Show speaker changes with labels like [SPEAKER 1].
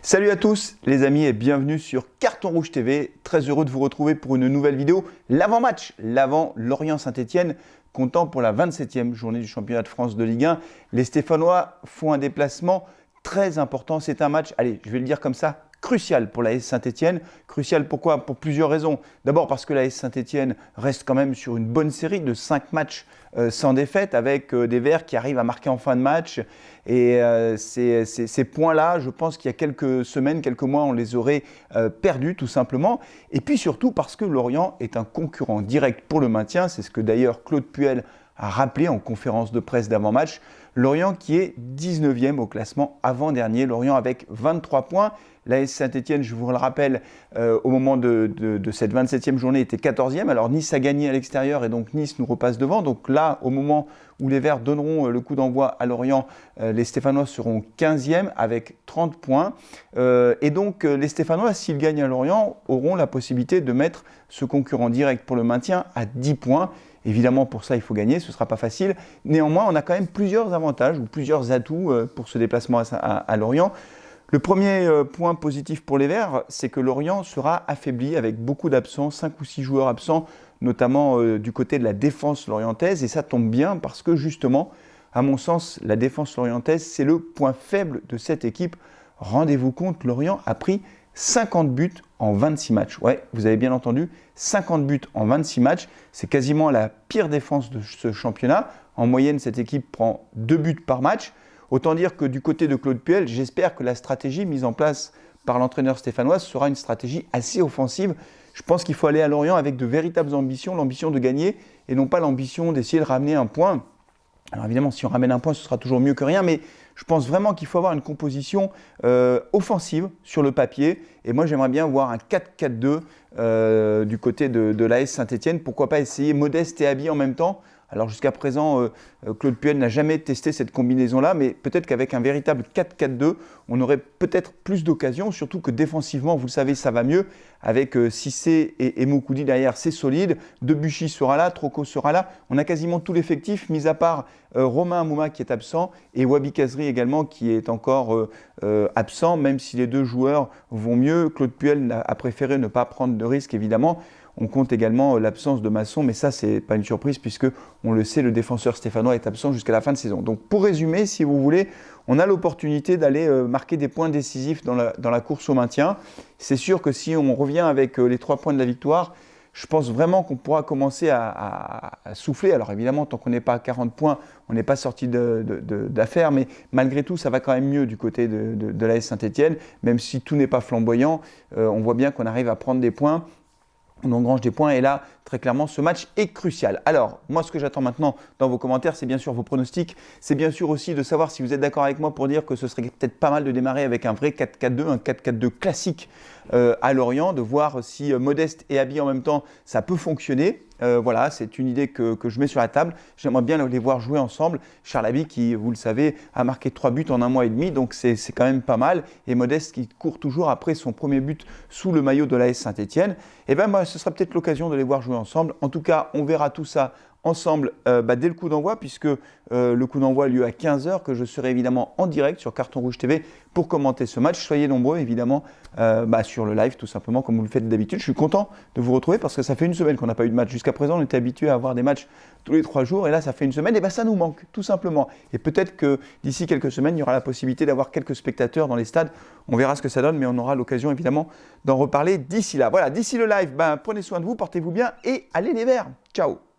[SPEAKER 1] Salut à tous les amis et bienvenue sur Carton Rouge TV. Très heureux de vous retrouver pour une nouvelle vidéo. L'avant-match, l'avant Lorient-Saint-Etienne, comptant pour la 27e journée du championnat de France de Ligue 1. Les Stéphanois font un déplacement très important. C'est un match, allez, je vais le dire comme ça, crucial pour l'AS Saint-Etienne. Crucial pourquoi? Pour plusieurs raisons. D'abord parce que l'AS Saint-Etienne reste quand même sur une bonne série de 5 matchs sans défaite avec des Verts qui arrivent à marquer en fin de match. Et ces points-là, je pense qu'il y a quelques semaines, quelques mois, on les aurait perdus tout simplement. Et puis surtout parce que Lorient est un concurrent direct pour le maintien. C'est ce que d'ailleurs Claude Puel a rappelé en conférence de presse d'avant-match. Lorient qui est 19e au classement avant-dernier. Lorient avec 23 points. L'AS Saint-Etienne, je vous le rappelle, au moment de cette 27e journée, était 14e. Alors Nice a gagné à l'extérieur et donc Nice nous repasse devant. Donc là, au moment où les Verts donneront le coup d'envoi à Lorient, les Stéphanois seront 15e avec 30 points. Et donc les Stéphanois, s'ils gagnent à Lorient, auront la possibilité de mettre ce concurrent direct pour le maintien à 10 points. Évidemment, pour ça, il faut gagner, ce ne sera pas facile. Néanmoins, on a quand même plusieurs avantages ou plusieurs atouts pour ce déplacement à Lorient. Le premier point positif pour les Verts, c'est que Lorient sera affaibli avec beaucoup d'absents, 5 ou 6 joueurs absents, notamment du côté de la défense lorientaise. Et ça tombe bien parce que justement, à mon sens, la défense lorientaise, c'est le point faible de cette équipe. Rendez-vous compte, Lorient a pris 50 buts en 26 matchs. Ouais, vous avez bien entendu, 50 buts en 26 matchs. C'est quasiment la pire défense de ce championnat. En moyenne, cette équipe prend 2 buts par match. Autant dire que du côté de Claude Puel, j'espère que la stratégie mise en place par l'entraîneur stéphanois sera une stratégie assez offensive. Je pense qu'il faut aller à Lorient avec de véritables ambitions, l'ambition de gagner et non pas l'ambition d'essayer de ramener un point. Alors évidemment, si on ramène un point, ce sera toujours mieux que rien, mais je pense vraiment qu'il faut avoir une composition offensive sur le papier. Et moi, j'aimerais bien voir un 4-4-2 du côté de l'AS Saint-Etienne. Pourquoi pas essayer Modeste et Abi en même temps? Alors jusqu'à présent, Claude Puel n'a jamais testé cette combinaison-là, mais peut-être qu'avec un véritable 4-4-2, on aurait peut-être plus d'occasions, surtout que défensivement, vous le savez, ça va mieux. Avec Cissé et Moukoudi derrière, c'est solide. Debuchy sera là, Trocco sera là. On a quasiment tout l'effectif, mis à part Romain Amouma qui est absent et Wabi Kazri également qui est encore absent, même si les deux joueurs vont mieux. Claude Puel a préféré ne pas prendre de risque, évidemment. On compte également l'absence de Masson, mais ça, ce n'est pas une surprise puisque, on le sait, le défenseur stéphanois est absent jusqu'à la fin de saison. Donc, pour résumer, si vous voulez, on a l'opportunité d'aller marquer des points décisifs dans la course au maintien. C'est sûr que si on revient avec les 3 points de la victoire, je pense vraiment qu'on pourra commencer à souffler. Alors évidemment, tant qu'on n'est pas à 40 points, on n'est pas sorti d'affaire, mais malgré tout, ça va quand même mieux du côté de l'AS Saint-Etienne, même si tout n'est pas flamboyant. On voit bien qu'on arrive à prendre des points. On engrange des points et là, très clairement, ce match est crucial. Alors, moi, ce que j'attends maintenant dans vos commentaires, c'est bien sûr vos pronostics. C'est bien sûr aussi de savoir si vous êtes d'accord avec moi pour dire que ce serait peut-être pas mal de démarrer avec un vrai 4-4-2, un 4-4-2 classique à Lorient, de voir si Modeste et Abi en même temps, ça peut fonctionner. Voilà, c'est une idée que je mets sur la table. J'aimerais bien les voir jouer ensemble. Charles Abi, qui, vous le savez, a marqué 3 buts en 1 mois et demi, donc c'est quand même pas mal. Et Modeste qui court toujours après son premier but sous le maillot de l'AS Saint-Etienne. Et bien, ce sera peut-être l'occasion de les voir jouer ensemble. En tout cas, on verra tout ça ensemble dès le coup d'envoi, puisque le coup d'envoi a lieu à 15h, que je serai évidemment en direct sur Carton Rouge TV pour commenter ce match. Soyez nombreux évidemment sur le live, tout simplement comme vous le faites d'habitude. Je suis content de vous retrouver parce que ça fait une semaine qu'on n'a pas eu de match. Jusqu'à présent, on était habitué à avoir des matchs tous les 3 jours et là, ça fait une semaine et ça nous manque tout simplement. Et peut-être que d'ici quelques semaines, il y aura la possibilité d'avoir quelques spectateurs dans les stades. On verra ce que ça donne, mais on aura l'occasion évidemment d'en reparler d'ici là. Voilà, d'ici le live, prenez soin de vous, portez-vous bien et allez les Verts. Ciao!